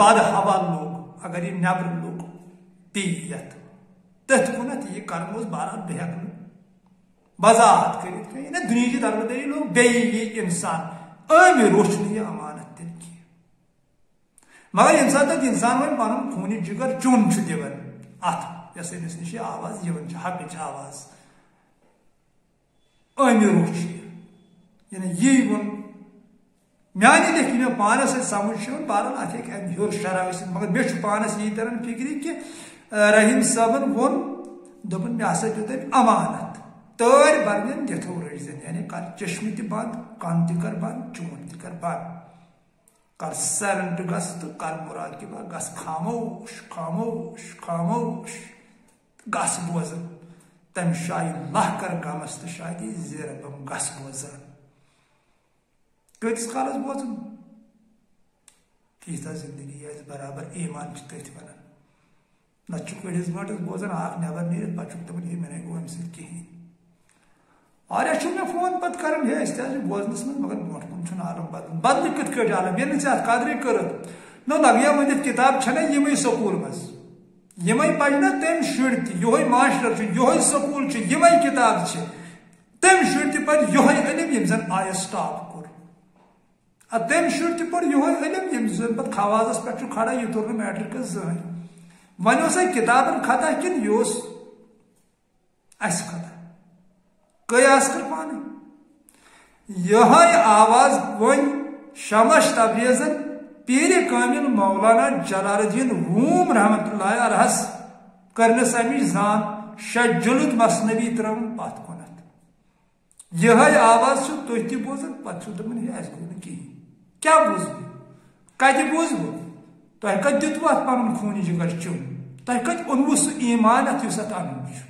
بد ہوا لوگ اگر یہ نبر لوگ پیت تتھ کنت یہ کرموز بہرحال بہ ہیکہ وضاحت کرت یعنی دنیا دربدری لوگ بیٚیہِ یہ انسان عامر روچن یہ امانت تیل کی مگر یم سات انسان ون پن خون جگر چون دان ات یس امس نش آواز حقچ آواز عامر روچ یعنی یہ ون میانہ لیکن مے پانس سمجھ بہرحال ات ہیٚکہِ امہِ ہیوٚر شرح ٲسِتھ مگر مے چھُ پانس یہ تران فکری کہ رحیم صٲبن ووٚن دوٚپُن مے ہسا دیُت أمۍ امانت تٲرۍ برنٮ۪ن دِتھو رٔٹزٮ۪ن یعنی کر چشمہ تہِ بند کن تہِ کر بند چونٹ تہِ کر بند کر سیلنٹ گس تو کر مراقبہ گس خاموش خاموش خاموش گس بوزن تم شاید لہ کر غمس تو شاید زیر بم گس بوزان کتس کالس بوزن تیٖژاہ زندگی آسہِ برابر ایمان چھِ تٔتھۍ ونان نتہٕ چھُ کٔڑِس گٲنٛٹس بوزان اکھ نٮ۪بر نیٖرِتھ پتہٕ چھُکھ دپان ہے مےٚ نے گوٚو امہِ سۭتۍ کِہیٖنۍ واریاہ چھُ مےٚ فون پتہٕ کران ہے أسۍ تہِ حظ چھِ بوزنس منٛز مگر برونٛٹھ کُن چھُنہٕ عالم بدلان بدلہِ کِتھ کٲٹھۍ عالم ییٚلہِ نہٕ ژےٚ اتھ قدرٕے کٔرٕتھ نہ لگیا ؤنِتھ کِتاب چھنا یِمے سکوٗل منٛز یِمے پرِ نا تٔمۍ شُرۍ تہِ یِہوے ماشٹر چھُ یِہوے سکوٗل چھُ یِمے کِتاب چھِ تٔمۍ شُرۍ تہِ پرِ یِہوے علم ییٚمۍ زن آی ایس ٹاپ کوٚر تٔمۍ شُرۍ تہِ پوٚر یِہوے علم ییٚمۍ زن پتہٕ خوازس پٮ۪ٹھ چھُ کھڑا یہِ توٚر نہٕ میٹرکس زٕہٕنۍ وۄنۍ اوسا کِتابن خطا کِنہٕ یہِ اوس اسہِ خطا قیاس کر پانے یہے آواز ون شمش تبریزن پیر کامل مولانا جلال الدین روم رحمت اللہ علیہ کرنس امچ زان شجلت مصنوی ترون پت کنت یہے آواز چھو تُہۍ تہِ بوزن پتہٕ چھو دپان ہے اسہِ گوٚو نہٕ کِہیٖنۍ کیٛاہ بوٗز بہٕ کتہِ بوٗز بہٕ تۄہہِ کتہِ دیُتوٕ اتھ پنُن خوٗنہِ جگر چون تۄہہِ کتہِ اوٚنوٕ سُہ ایمان اتھ یُس اتھ انُن چھُ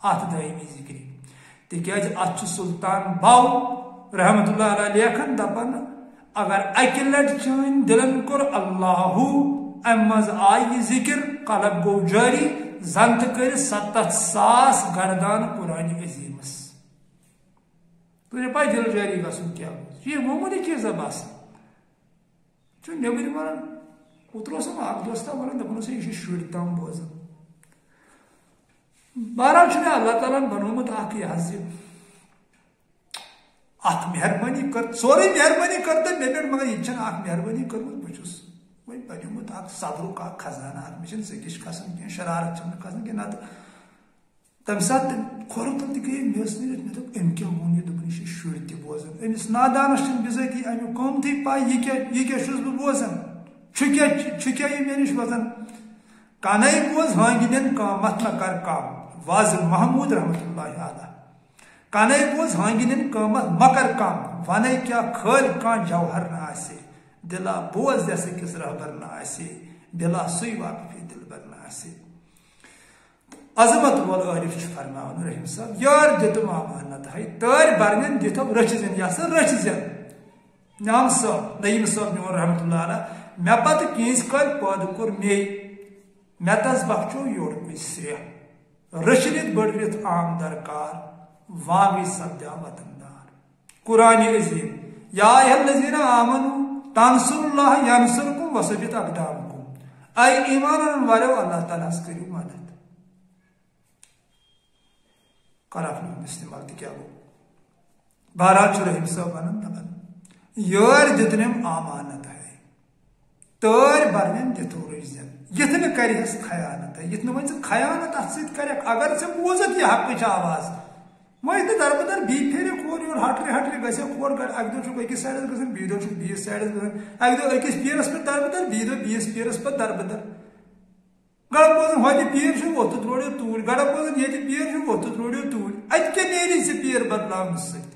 اتھ دٲیمی ذکری تِکیٛازِ اتھ چھُ سلطان باو رحمت اللہ علیہ لیکھان دپان اگر اکہِ لٹہِ چٲنۍ دلن کوٚر اللہُ امہِ منٛز آیہِ یہِ ذکر قلب گوٚو جٲری زن تہِ کٔرِ 70,000 گردان قرآنِ عظیٖمس تُہۍ پاے دل جٲری گژھُن کیٛاہ اوس یہِ معموٗلی چیٖزا باسان چھُ نیٚبرۍ ونان اوترٕ اوسُم اکھ دوستا ونان دپان اوس یہِ چھُ شُرۍ تام بوزان بہرحال چھُ مےٚ اللہ تعالیٰ ہن بنومُت اکھ یہِ حظ یہِ اتھ مہربٲنی کٔر سورُے مہربٲنی کٔر تٔمۍ مےٚ پٮ۪ٹھ مگر یہِ تہِ چھنہٕ اکھ مہربٲنی کٔرمٕژ بہٕ چھُس وۄنۍ بنیومُت اکھ صبرُک اکھ خزانہٕ اکھ مےٚ چھنہٕ زٕکِش کھسان کینٛہہ شرارت چھم نہٕ کھسان کینٛہہ نتہٕ تمہِ ساتہٕ تٔمۍ کھۄرُن تہِ گٔیے مےٚ ٲس نیٖرِتھ مےٚ دوٚپ أمۍ کیٛاہ ووٚن یہِ دوٚپُن یہِ چھِ شُرۍ تہِ بوزان أمِس نادانس چھنہٕ بِذٲتی امیُک قۭمتھٕے پاے یہِ کیٛاہ چھُس بہٕ بوزان چھُ کیٛاہ یہِ مےٚ نِش وزان کنے بوز ہٲنگِنٮ۪ن قۭمتھ نہ کر کم واضح محمود رحمت اللہ علیہ کنے بوز ہٲنگِنٮ۪ن قۭمتھ مکر کم ونے کیا کھٲلۍ کانٛہہ جوہر نہ آسہِ دلا بوز یس أکِس رہبر نہ آسہِ بلا سُے واقفی دلبر نہ آسہِ عظمت وول عارف چھُ فرماوان رحیم صٲب یار دِتُم امانت ہے تٲرۍ برنٮ۪ن دِتھو رٔچھزٮ۪ن یہِ ہسا رٔچھزٮ۪ن نعم صٲب نعیٖم صٲب میون رحمت اللہ علیہ مےٚ پتہٕ کینٛژِ کالہِ پٲدٕ کوٚر مےٚ تس بخچو یورکُے سرٛیٚح رٔچھنِتھ بٔڑرِتھ عام درکار واگٕے سپدیو وطندار قرآنِ عظیٖم یا ایٚہا الذیٖنَ آمنوا تنصروا اللہ ینصرکم وثبت اقدامکم اے ایمان انن والیو اللہ تعالیٰ ہس کٔرِو مدد قلف ہُنٛد استعمال تہِ کیٛاہ گوٚو بہرحال چھُ رحیٖم صٲب ونان دپان یٲرۍ دِتنٮ۪م آمانت ہے تٲرۍ برنٮ۪ن دِتھو رٔچھزٮ۪ن یِتھ نہٕ کرِہس خیانت یِتھ نہٕ وۄنۍ ژٕ خیانت اتھ سۭتۍ کرکھ اگر ژےٚ بوٗزتھ یہِ حقٕچ آواز وۄنۍ تہٕ دربدر بیٚیہِ پھیرکھ ہورٕ یورٕ ہٹرِ گژھکھ ہورٕ گۄڈٕ اکہِ دۄہ چھُکھ أکِس سایڈس گژھان بیٚیہِ دۄہ چھُکھ بیٚیِس سایڈس گژھان اکہِ دۄہ أکِس پیٖرس پٮ۪ٹھ دربدر بیٚیہِ دۄہ بیٚیِس پیٖرس پٮ۪ٹھ دربدر گڑٕ بوزان ہوٚتہِ پیٖر چھُ وۄتھُن ترٛوڑِو توٗرۍ گڑٕ بوزان ییٚتہِ پیٖر چھُ وۄتھُن ترٛوڑِو توٗرۍ اَتہِ کیٛاہ نیری ژےٚ پیٖر بدلاونہٕ سۭتۍ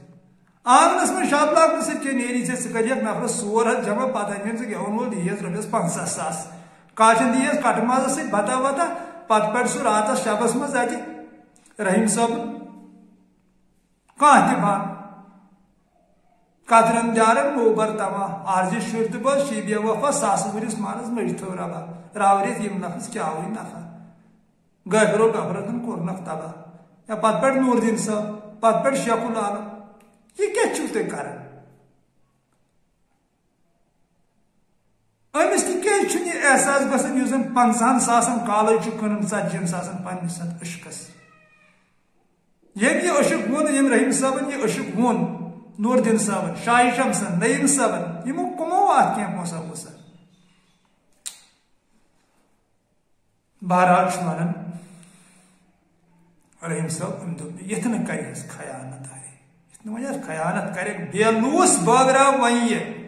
آنگنس منٛز شب لاگنہٕ سۭتۍ کیٛاہ نیری ژےٚ ژٕ کرکھ نفرس 100 جمع پتہٕ انہِ ژٕ گٮ۪ون وول دِیٖہس رۄپیس 50,000 کاشن دِیٖہس کٹہٕ مازس سۭتۍ بتا وتا پتہٕ پڑِ سُہ راتس شبس منٛز اتہِ رحیٖم صٲبُن کانٛہہ تہِ بان کترن دیارن موبر تما آرزِ شُرۍ تہٕ بوز شیٖبیا وفا ساسہٕ ؤرِس مانس مٔجتھو ربا راورِتھ یِم نفس کیٛاوٕے نفع گٲفرو گفرتن کوٚرنکھ تباہ یا پتہٕ پٮ۪ٹھ نوٗر دیٖن صٲب پتہٕ پٮ۪ٹھ شیخ العالم یہِ کیٛاہ چھِو تُہۍ کران أمِس تہِ کیٛازِ چھُنہٕ یہِ احساس گژھان یُس زن 50 ساسن کالج کٕنان 40 ساسن پننس عشقس یہ عشق وون یم رحیم صٲبن یہ عشق وون نور الدین صٲبن شاہ شمسن نعیم صٲبن یمو کمو اتھ کینٛہہ پونٛسا وونٛسا بہرحال چھ ونان رحیم صٲب أمۍ دوٚپ یتھ نہٕ کرِہس خیانت یتھ نہٕ وۄنۍ خیانت کرِ بیلوس بٲگراو وۄنۍ یہِ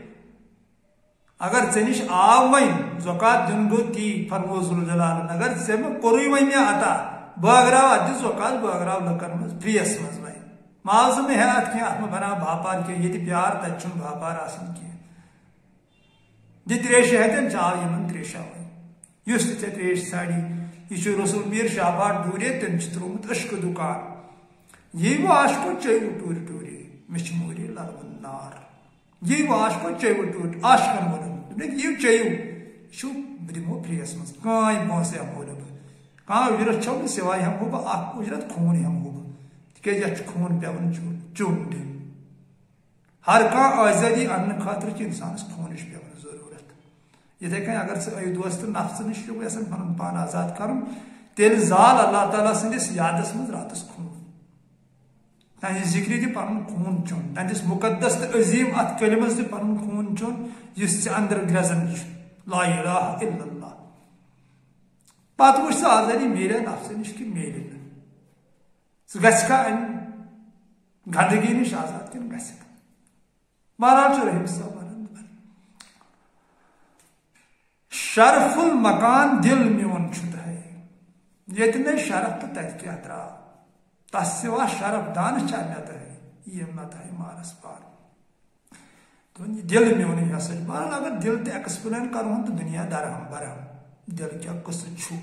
اگر ژےٚ نِش آو وۄنۍ زکات دیُن گوٚو تی فرمو ذوالجلالن اگر ژےٚ مےٚ کوٚرُے وۄنۍ مےٚ عطا بٲگراو اتھ دِ زکات بٲگراو لُکن منٛز فریَس منٛز وۄنۍ مال ژٕ مےٚ ہٮ۪تھ کینٛہہ اتھ مہ بناو باپار کینٛہہ ییٚتہِ پیار تتہِ چھُنہٕ باپار آسان کینٛہہ دِ تریشہِ ہتٮ۪ن چاو یِمن تریشا وۄنۍ یُس تہِ ژےٚ تریش ژھانڈی یہ چھُ رسول میر شاہباد ڈوٗرے تٔمۍ چھُ ترٛوومُت عشقہٕ دُکان یی وہ عاشقو چیٚیِو ٹوٗرِ ٹوٗرے مےٚ چھِ موٗری لگوُن نار یی وہ عاشقو چیٚیِو ٹوٗرِ عاشقن ووٚنُن دوٚپنکھ یِیِو چیٚیِو یہِ چھُ بہٕ دِمو فریَس منٛز کٕہۭنۍ پونٛسہٕ ہٮ۪مہو نہٕ بہٕ کانٛہہ اُجرت چھو نہٕ سِواے ہٮ۪مہو بہٕ اکھ اُجرت خوٗن ہٮ۪مہو بہٕ تِکیٛازِ یتھ چھُ خوٗن پٮ۪وان چیوٚن دیُن ہر کانٛہہ آزٲدی اننہٕ خٲطرٕ چھِ انسانس خوٗنٕچ پٮ۪وان ضروٗرت یِتھے کٔنۍ اگر ژٕ ٲیِدوس تہٕ نفژٕ نِش چھُکھ یژھان پنُن پان آزاد کرُن تیٚلہِ زال اللہ تعالیٰ سٕنٛدِس یادس منٛز راتس خوٗن تہنٛدِ ذِکرِ تہِ پنُن خوٗن چیوٚن تہنٛدِس مُقدس تہٕ عظیٖم اتھ کلمس تہِ پنُن خوٗن چیوٚن یُس ژےٚ انٛدر گرٛزان چھُ لا اِلٰہَ اِلَّا اللہ پتہٕ وٕچھ ژٕ آزٲدی میلیٛا نفژٕ نِش کِنہٕ میلہِ نہٕ ژٕ گژھکھا امہِ گنٛدگی نِش آزاد کِنہٕ گژھکھ بہرحال چھُ رحیم صٲب ونان شرف المکان دل میون چھُ تۄہہِ ییٚتہِ مےٚ شرف تہٕ تتہِ کیٛاہ درٛاو تس سوا شرف دانہٕ چھا مےٚ تۄہہِ یِم نہ تۄہہِ مارس پار دوٚپُن یہِ دل میونٕے ہسا چھُ بہرحال اگر دل تہِ ایکسپلین کرہون تہٕ دُنیا درہم برہم دل کیٛاہ قصہٕ چھُ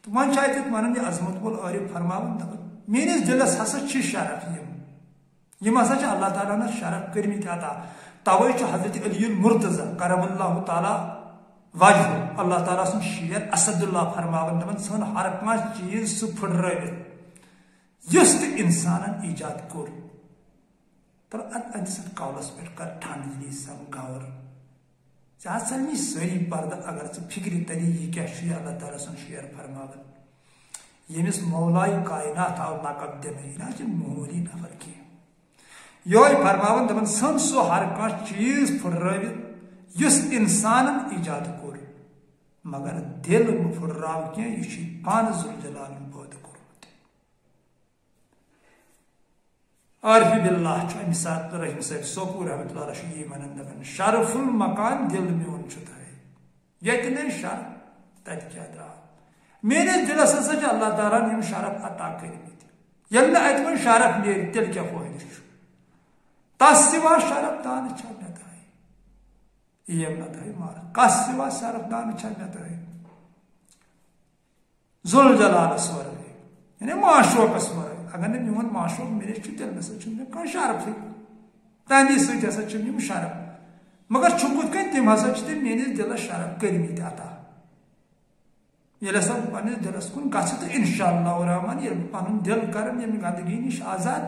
تہٕ وۄنۍ چھُ اتٮ۪تھ ونان یہِ عظمت وول عٲرف فرماوان دپان میٲنِس دلس ہسا چھِ شرف یِم ہسا چھِ اللہ تعالیٰ ہن شرف کٔرمٕتۍ عطا توے چھُ حضرت علی المرتضیٰ کرم اللہ تعالیٰ وجہ اللہ تعالیٰ سُنٛد شیر اسد اللہ فرماوان دپان ژھٕن ہر کانٛہہ چیٖز سُہ پھٕٹرٲوِتھ یُس تہِ انسانن ایجاد کوٚر تہٕ أمِس قولس پٮ۪ٹھ کر ٹھنڈ دِلی سم غور ژےٚ ہسا نی سٲری پردٕ اگر ژٕ فکرِ تری یہِ کیٛاہ چھُ یہِ اللہ تعالیٰ سُنٛد شیر فرماوان ییٚمِس مولایہِ کاینات آو لقب دِنہٕ یہِ نہ چھُ معموٗلی نفر کینٛہہ یہوے فرماوان دپان ژھٕن سُہ ہر کانٛہہ چیٖز پھٕٹرٲوِتھ یُس انسانن ایجاد کوٚر مگر دل مہ پھٕٹراو کینٛہہ یہِ چھُے پانہٕ ذوالجلالن پٲدٕ کوٚرمُت عارفِ باللہ چھُ امہِ ساتہٕ رحیم صٲب سوپور رحمتہ اللہ چھُ یی ونان دپان شرف المکان دل میون چھُ تۄہہِ ییٚتہِ مےٚ شرف تتہِ کیٛاہ درٛاو میٲنِس دلس ہسا چھِ اللہ تعالیٰ ہن یِم شرف عطا کٔرمٕتۍ ییٚلہِ نہٕ اتہِ وۄنۍ شرف نیرِ تیٚلہِ کیٛاہ فٲیدٕ چھُ تس سوا شرف دانہٕ چھا مےٚ تۄہہِ یِم نہ تۄہہِ مار کس سوا شرف دانہٕ چھا مےٚ تۄہہِ ذوالجلالس ورٲے یعنی معشوقس ورٲے اگر نہٕ میون معشوق مےٚ نِش چھُ تیٚلہِ نسا چھُنہٕ مےٚ کانٛہہ شرفٕے تہنٛدی سۭتۍ ہسا چھِم یِم شرف مگر چھُ کِتھ کٔنۍ تِم ہسا چھِ تٔمۍ میٲنِس دلس شرف کٔرمٕتۍ عطا ییٚلہِ ہسا بہٕ پننِس دلس کُن گژھٕ تہٕ انشاء اللہ الرحمان ییٚلہِ بہٕ پنُن دل کرن ییٚمہِ گنٛدگی نِش آزاد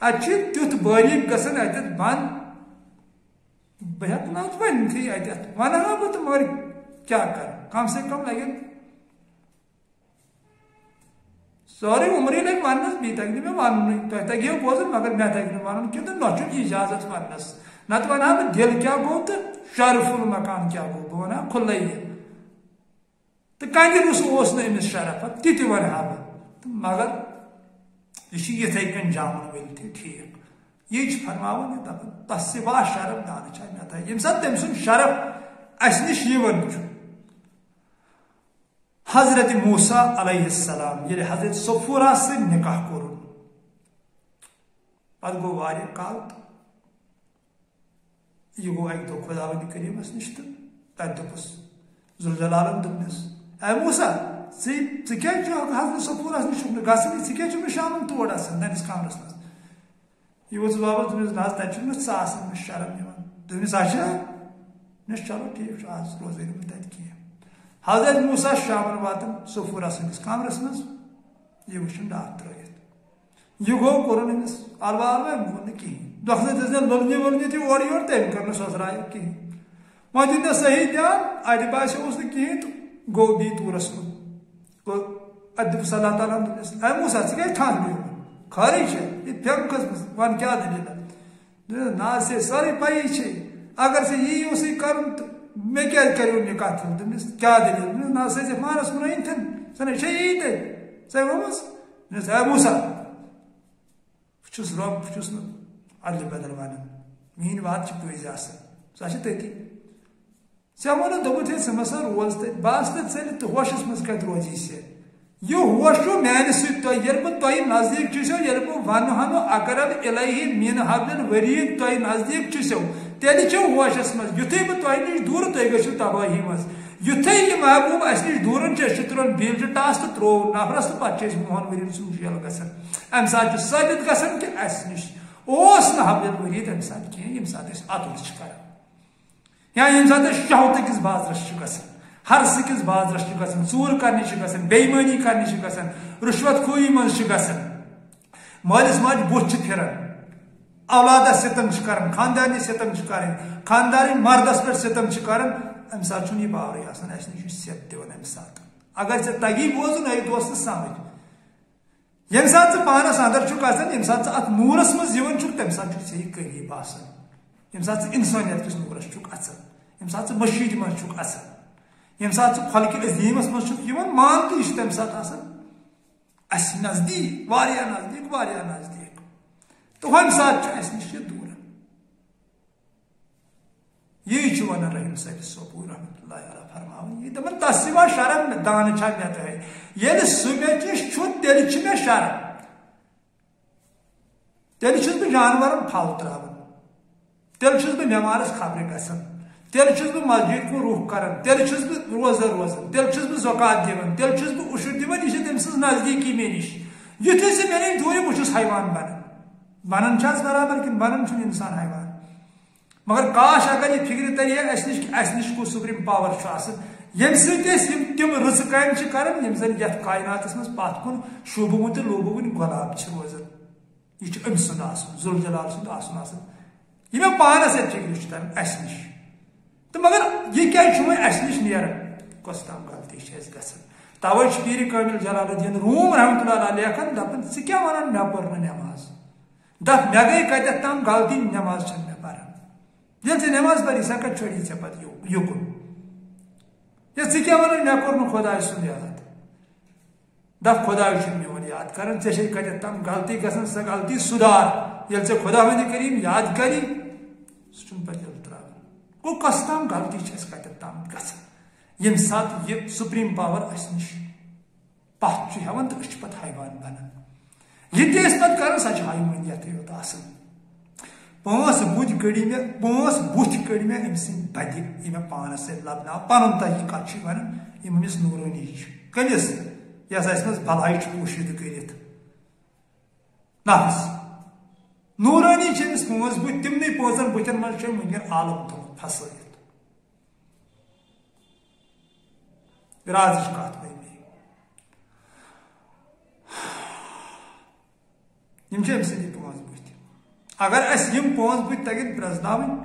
اتہِ چھُ تیُتھ باریٖک گژھان اتٮ۪تھ بنٛد بہٕ ہٮ۪کہٕ نہٕ اتھ ؤنتھٕے اتٮ۪تھ ونہٕ ہا بہٕ تہٕ مگر کیٛاہ کرٕ کم سے کم لگن سورُے عمرٕے لگہِ وننس بیٚیہِ تگہِ نہٕ مےٚ وننُے تۄہہِ تگہِ ہو بوزُن مگر مےٚ تگہِ نہٕ ونُن کینٛہہ تہٕ نہ چھُم اجازت وننس نتہٕ ونہٕ ہا بہٕ دل کیٛاہ گوٚو تہٕ شرف المکان کیٛاہ گوٚو بہٕ ونہٕ ہا کھُلے یہِ تہٕ کنہِ روٚس اوس نہٕ أمِس شرف تہِ تہِ ونہٕ ہا بہٕ تہٕ مگر یہِ چھُ یِتھے کٔنۍ جامن ؤلۍ تہِ ٹھیٖک یہِ چھُ فرماوان یہِ دپان تس سوا شرف دانہٕ چھا مےٚ تۄہہِ ییٚمہِ ساتہٕ تٔمۍ سُنٛد شرف اسہِ نِش یِوان چھُ حضرت موسیٰ علیہ السلام ییٚلہِ حضرت صفورہ سۭتۍ نکاح کوٚرُن پتہٕ گوٚو واریاہ کال تہٕ یہِ گوٚو اکہِ دۄہ خۄداوندِ کریٖمس نِش تہٕ تتہِ دوٚپُس ذوالجلالن دوٚپنس اے موسیٰ ژٕ کیٛازِ چھُکھ حضرت صفورہس نِش چھُکھ نہٕ گژھنٕے ژٕ کیٛازِ چھُکھ نہٕ شامن تور آسان تٔمِس کمرس منٛز یہِ ووٚتھُس واپس دوٚپمس نہ حظ تتہِ چھُنہٕ مےٚ ژٕ آسان مےٚ شرم یِوان دوٚپمس اچھا مےٚ چلو ٹھیٖک چھُ آز روزے نہٕ بہٕ تتہِ کینٛہہ حضرت موسیٰ شامن واتان صفورہ سٕنٛدِس کمرس منٛز یہِ وٕچھُن ڈاکھ ترٲیِتھ یہِ گوٚو کوٚرُن أمِس الوالہٕ وۄنۍ ووٚن نہٕ کِہینۍ دۄکھٕ سۭتۍ ٲسۍ نہٕ لولنہِ وولنہِ تہِ اورٕ یورٕ تٔمۍ کٔر نہٕ سۄزراے کِہینۍ وہ دن صحیح دھیان اتہ باسے اس کہین تو گو دی تورس کن گو ادب صلی اللہ تعالیٰ اے موسیٰ ثہ گئی ٹھان بہن خاری یہ پھیم کھسمس ون کیا دلیل نا سے ساری پائی چھ اگر سے یہ اسی کرن تو میں کیا کروں نکاح تھن دمس کیا دلیل نا سے مانس کن این تھن سن چھ یہ تے سے ومس اے موسیٰ چھس رب چھس نا عدل بدل ون مین بات چھ پوز آسان سہ چھ تتی ژےٚ ووٚنُتھ دوٚپُتھ ہے ژٕ مہ سا روز تتہِ بہٕ آسہٕ تتہِ ژٔلِتھ تہٕ ہوشس منٛز کتہِ روزی ژےٚ یہ ہوش چھُ میانہِ سۭتۍ تۄہہِ ییٚلہِ بہٕ تۄہہِ نزدیٖک چھُسو ییٚلہِ بہٕ ونہٕ ہانو اقرب الیہ من حبل ورین تۄہہِ نزدیٖک چھُسو تیٚلہِ چھِو ہوشس منٛز یُتھُے بہٕ تۄہہِ نِش دوٗر تُہۍ گٔژھِو تبٲہی منٛز یُتھُے یہِ محبوٗب اسہِ نِش دوٗرن چھِ أسۍ چھِ تُلان بیلچہِ ٹاس تہٕ ترووُن نفرس تہٕ پتہٕ چھِ أسۍ موہن ورین سُنٛد جیل گژھان امہِ ساتہٕ چھُ ثٲبت گژھان کہِ اسہِ نِش اوس نہٕ حبل ورین تمہِ ساتہٕ کینٛہہ ییٚمہِ ساتہٕ أسۍ اتُر چھِ کران یا ییٚمہِ ساتہٕ أسۍ شہوت أکِس بازرس چھِ گژھان ہرس أکِس بازرس چھِ گژھان ژوٗر کرنہِ چھِ گژھان بے ایٖمٲنی کرنہِ چھِ گژھان رُشوت خوری منٛز چھِ گژھان مٲلِس ماجہِ بُتھ چھِ پھِران اولادس ستم چھِ کران خاندارنہِ ستم چھِ کران خاندارٕنۍ مردس پٮ۪ٹھ ستم چھِ کران امہِ ساتہٕ چھُنہٕ یہِ باورٕے آسان اسہِ نِش چھُ سیٚد دِوان امہِ ساتہٕ اگر ژےٚ تگی بوزُن اے دوست سمجھ ییٚمہِ ساتہٕ ژٕ پانس اندر چھُکھ اژان ییٚمہِ ساتہٕ ژٕ اتھ نوٗرس منٛز یِوان چھُکھ تمہِ ساتہٕ چھُکھ ژےٚ یہِ قریٖب آسان ییٚمہِ ساتہٕ ژٕ انسٲنیت کِس نوٗرس چھُکھ اژان ییٚمہِ ساتہٕ ژٕ مشیٖد منٛز چھُکھ اژان ییٚمہِ ساتہٕ ژٕ خلقہِ عظیٖمس منٛز چھُکھ یِوان مان تہٕ یہِ چھُ تمہِ ساتہٕ آسان اسہِ نزدیٖک واریاہ نزدیٖک تہٕ ہُمہِ ساتہٕ چھُ اسہِ نِش یہِ دوٗر یی چھُ ونان رحیم صٲب صوبوٗ رحمتہ اللہ علیہ فرماوان یہِ دپان تس چھِ یِوان شرم دانہٕ چھا مےٚ تۄہہِ ییٚلہِ سُہ مےٚ نِش چھُ تیٚلہِ چھِ مےٚ شرم تیٚلہِ چھُس بہٕ جانورن پھل تراوان تیٚلہِ چھُس بہٕ بٮ۪مارس خبرِ گژھان تیٚلہِ چھُس بہٕ مسجد کُن رُخ کران تیٚلہِ چھُس بہٕ روزدر روزان تیٚلہِ چھُس بہٕ زکات دِوان تیٚلہِ چھُس بہٕ اُشُر دِوان یہِ چھِ تٔمۍ سٕنٛز نزدیٖکی مےٚ نِش یُتھُے سُہ مےٚ نِش دوٗرِ بہٕ چھُس حیوان بنان چھا برابر کِنہٕ بنان چھُنہٕ انسان حیوان مگر کاش اگر یہ فکر تری ہے اس نش کو سپریم پاور چھُ آسان ییٚمہِ سۭتۍ أسۍ یِم تِم رٕژٕ کامہِ چھِ کران یِم زن یتھ کایناتس منٛز پتھ کُن شوٗبوُن تہٕ لوٗبوُن غۄلام چھِ روزان یہ چھُ أمۍ سُنٛد آسُن ذوالجلال سُنٛد آسُن یہِ مےٚ پانس اتہِ فکرِ چھُ تران اسہِ نِش تہٕ مگر یہِ کیازِ چھُ وۄنۍ اسہِ نِش نیران کۄس تام غلطی چھِ اسہِ گژھان توے چھُ پیٖرِ کامل جلال الدین روم رحمتہ اللہ علیہ لیکھان دپان ژٕ کیاہ ونان مےٚ پٔر نہٕ نٮ۪ماز دپ مےٚ گٔے کتٮ۪تھ تام غلطی نٮ۪ماز چھنہٕ مےٚ پران ییٚلہِ ژٕ نٮ۪ماز پری سۄ کتہِ چھوڑی ژےٚ پتہٕ یُکُن یا ژٕ کیاہ ونان مےٚ کوٚر نہٕ خۄداے سُنٛد یاد دپ خۄداے چھُنہٕ میون یاد کران ژےٚ چھے کتٮ۪تھ تام غلطی گژھان سۄ غلطی سُدھار ییٚلہِ ژےٚ خۄدا وندِ کریٖم یاد کری سُہ چھُنہٕ پتہٕ دِل تراوان گوٚو کۄس تام غلطی چھِ اسہِ کتٮ۪تھ تام گژھان ییٚمہِ ساتہٕ یہِ سپریم پاور اسہِ نِش پتھ چھُ ہٮ۪وان تہٕ أسۍ چھِ پتہٕ حیوان بنان یہِ تہِ أسۍ پتہٕ کران سۄ چھِ حیوانیتٕے یوت آسان پانٛژھ بُتھۍ کٔڑۍ مےٚ أمۍ سٕنٛدۍ بدِ یہِ مےٚ پانس سۭتۍ لبناو پنُن طریٖقہ چھُ ونان یِم أمِس نوٗرٲنی چھِ کٔمِس یۄس اسہِ منٛز بلاے چھِ پوٗشِد کٔرِتھ نفس نوٗرٲنی چھِ أمِس پانٛژھ بُتھۍ تِمنٕے پانٛژن بُتھٮ۪ن منٛز چھُ أمۍ وٕنکٮ۪ن عالم تھوٚمُت پھسٲیِتھ رازٕچ کتھ وۄنۍ یِم چھِ أمۍ سٕنٛدی پانٛژھ بُتھۍ اگر اسہِ یِم پانٛژھ بُتھۍ تگن پرٛزناوٕنۍ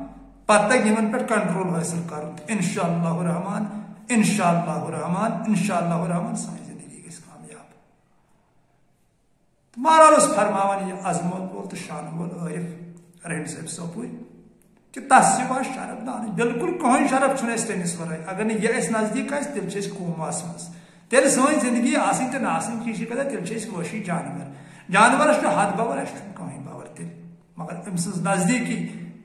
پتہٕ تگہِ یِمن پٮ۪ٹھ کنٹرول حٲصِل کرُن تہٕ انشاء اللہ رحمان انشاء اللہ رحمان انشاء اللہ رحمان سٲنۍ زندگی گژھِ کامیاب تہٕ مہراز اوس فرماوان یہِ عظمت وول تہٕ شانہٕ وول عٲرف رحیم صٲب صوبوٗ کہ تس چھِ یِوان شرف دانٕچ بالکل کٕہٕنۍ شرف چھُنہٕ اسہِ تٔمِس ورٲے اگر نہٕ یہِ اسہِ نزدیٖک آسہِ تیٚلہِ چھِ أسۍ قوماہس منٛز تیٚلہِ سٲنۍ زندگی آسٕنۍ تہٕ نہ آسٕنۍ کیٚنٛہہ چھِ کتھا تیٚلہِ چھِ أسۍ وٲشی جانورس چھُ حد باور اسہِ چھُنہٕ کٕہٕنۍ باور تیٚلہِ مگر أمۍ سٕنٛز نزدیٖکی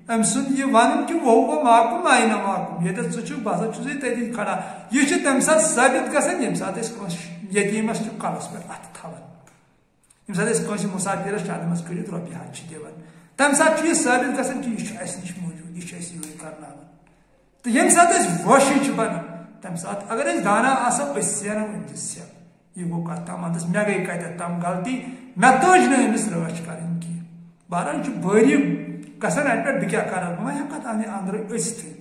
أمۍ سُنٛد یہِ ونُن کہِ وہ معکوٗم آینا معکوٗم ییٚتٮ۪تھ ژٕ چھُکھ بہٕ ہسا چھُسے تٔتی کھڑا یہِ چھُ تمہِ ساتہٕ ثٲبت گژھان ییٚمہِ ساتہٕ أسۍ کٲنٛسہِ یتیٖمس چھِ کلس پٮ۪ٹھ اتھٕ تھاوان ییٚمہِ ساتہٕ أسۍ کٲنٛسہِ مُسافِرس چندس کٔڑِتھ رۄپیہِ ہتھ چھِ دِوان تمہِ ساتہٕ چھُ یہِ ثٲبت گژھان کہِ یہِ چھُ اسہِ نِش موٗجوٗد یہِ چھُ اسہِ یوٗرۍ کرناوان تہٕ ییٚمہِ ساتہٕ أسۍ وٲشی چھِ بنان تمہِ ساتہٕ اگر أسۍ دانا آسو أسۍ سیرو أمِس سیٚر یہِ گوٚو کتھ تام ونٛدس مےٚ گٔے کتٮ۪تھ تام غلطی مےٚ تٔج نہٕ أمِس رٲچھ کرٕنۍ کینٛہہ بہرحال یہِ چھُ بٲری گژھان اتہِ پٮ۪ٹھ بہٕ کیٛاہ کرٕ بہٕ ما ہٮ۪کہٕ اتھ انٛدرٕ أژتھٕے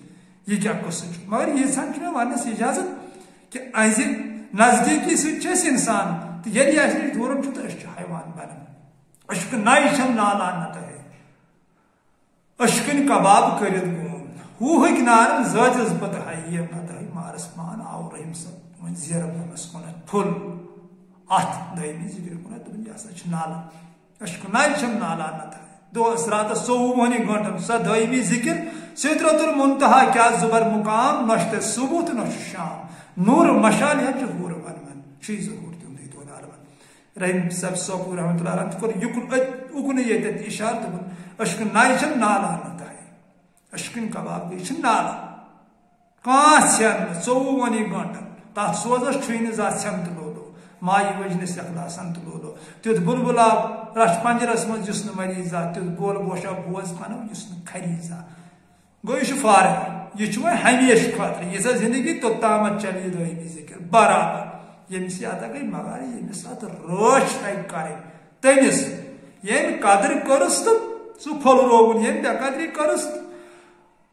یہِ کیٛاہ قٕصہٕ چھُ مگر ییٖژہن چھُ مےٚ وننس اجازت کہِ أہنٛزِ نزدیٖکی سۭتۍ چھِ أسۍ انسان تہٕ ییٚلہِ یہِ اسہِ نِش دوٗرن چھُ تہٕ أسۍ چھِ حیوان بنان اشکہٕ نَیہِ چھم نالان نہ تۄہہِ اشکٕنۍ کباب کٔرِتھ گوٗم ہو ہک نارن زاتس پت ہائی نت ہائی مارس مان آو رحیم صاحب ون زیر بونس کنت پھل ات دہمی ذکر کنت دن یہ سا نالا اشکنائی چھم نالا نت دو رات 24 گھنٹن سا دہمی ذکر سدرۃ المنتہا کیا زبر مقام نشت صبح تو نش شام نور مشال یا ہور ون شی ظہور تم دی تو عالم رحیم صاحب سوپور رحمۃ اللہ علیہ کور یکن اکن یہ اشارہ دن اشکنائی چھم نالا نت اشکن کباب گئی نالا کان ژھن 24 گھنٹن تر سوزس چھن زات ژھن تو لولو مائی وجنس اخلاسن تو لولو تیت بلبل آب رچ پنجرس مز یس مریض آ تیت گول گوشا بوز پنو یس خریز آ گو یہ فارغ یہ ہمیش خاطر یہ زندگی توتامت چلی دہمی ذکر برابر یمس یاد گئی مگر یمس ات روش تک کریں تمس یم قدر کرس تو سہ پھل روون یم بے قدری کرس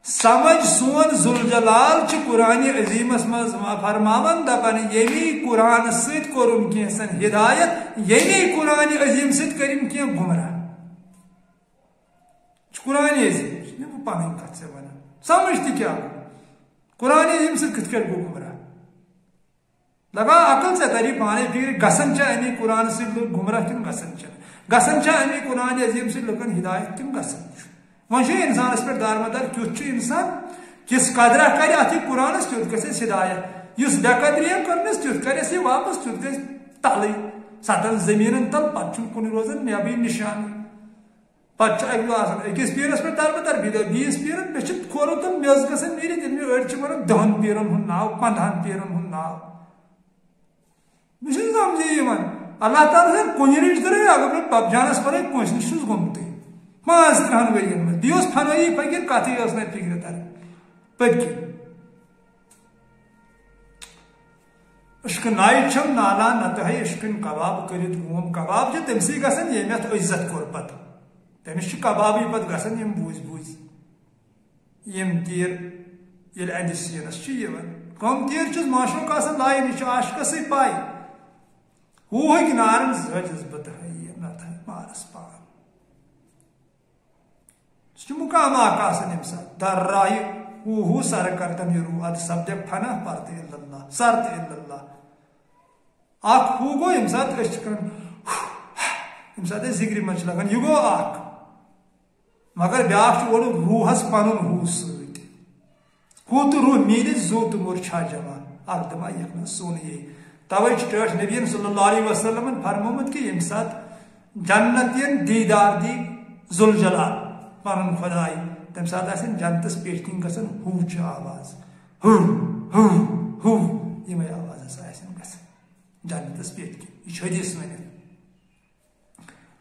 سمجھ سون ذوالجلال قرآن عظیمس مز فرماون دپان یمی قرآن ست کورم کینسن ہدایت یمی قرآن عظیم ست کرم کی گمراہ قرآن عظیم پن کت سے ونان سمجھ تہ کیا قرآن عظیم ست کت گو گمراہ لگا عقل سے تری پانے فکر گسن امی قرآن ست گمراہ کن گسن امی قرآن عظیم ست لکن ہدایت کن گسن ون انسانس پہ دارمدار کت انسان کس قدرہ کر ات قرآنس تیت گھس ہدایت اس بے قدری کرنس تیت کرس یہ واپس تیت گھس تل ستن زمین تل پتہ کن روزان نیبی نشان پتہ اک دہ اکس پیرس پہ دارمدار بیس پیرن مے کھولو تو مے گھن نیرت یل اڑ ون 10 پیرن ہند ناو 15 پیرن ہند ناو مجھے سمجھی اللہ تعالیٰ کن رش درے اگر پپ جانس پہ کنس نش گومت 5-3 ورین من بیس فنائی فکر کت نا فکر تر پتکن اشکنائی چھم نالا نت ہے اشکن کباب کرت گوم کباب تم سی گھن یم ات عزت کور پتہ تمس کبابی پتہ گھن یم بوز بوز یم تیر یل اندس سینس کم تیر چھ معاشرک آسان لائن یہ عاشقس سی پائی ہو ہک نارن زچس بت ہے نت ہے مارس پان مقام آکاسن یم سات در راہ ہو سر کردن یہ رو اد سبد فنا پرت اللہ سرت اللہ اخ ہو گو یم سات یم سات ذکر من لگان یہ گو اخ مگر بیاکھ اور روحس پن ہو ست ہو تو روح میل زو تو مور چھا جمع اخ دما یہ سون یہ توے ٹھٹ نبی صلی اللہ علیہ وسلم فرمومت کہ یم سات جنتین دیدار دی ذوالجلال پن خدائی تمہ سات جنتس پیٹنگ گھن ہوچ آواز ہو یم آواز گھن جنتس پیٹنگ یہ حدیث ونت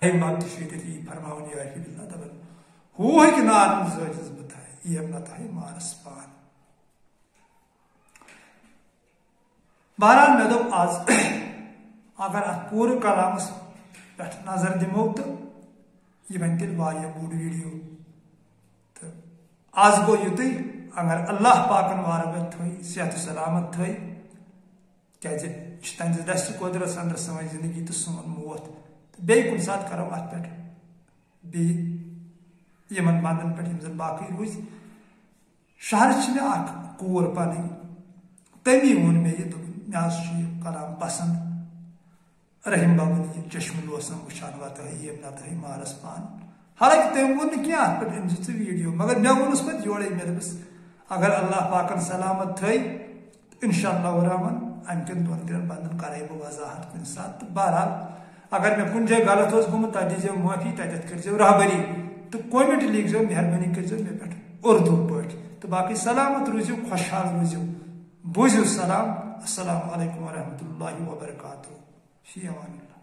یہ فرماون یا اللہ دپان ہو ہک نارن زچس بتائے یم نت ہے مارس پان بہرحال مے دپ آز اگر ات پور کلامس پہ نظر دمو تو یہ بن تیل بوڑ ویڈیو تو آز گو یوتھے اگر اللہ پاکن وارغت تھوئی صحت و سلامت تھوئی کیازِ تہذ دست قدرت اندر سمجھ زندگی تو سون موت بیٚیہِ کُنہِ ساتہٕ کرو اتھ پٮ۪ٹھ بیٚیہِ یِمن بندن پٮ۪ٹھ یِم زن باقٕے روٗزۍ شہرس چھِ مےٚ اکھ کوٗر پنٕنۍ تٔمی ووٚن مےٚ یہِ دوٚپُن مےٚ حظ چھُ یہِ کلام پسنٛد رحیم بابن یہ چشمہ لوسم وچھان وتہ یم نت ہے مارس پان حالانکہ تم وون نہ ات پہ ام ژٕ ویڈیو مگر مے وونس پتہ یورے مے دپس اگر اللہ پاکن سلامت تھے انشاء اللہ الرحمن ام کن 2-3 بندن کرے بہ وضاحت کن سات بہرحال اگر مے کن جائے غلط اوس گومت تتھ دیزیو معافی تتھ کرزیو رہبری تو کومنٹ لکھزیو مہربانی کرزیو مے پہ اردو پٲٹھۍ تو باقی سلامت روزیو خوشحال روزیو بوزیو سلام السلام علیکم ورحمۃ اللہ وبرکاتہ فی امان اللہ.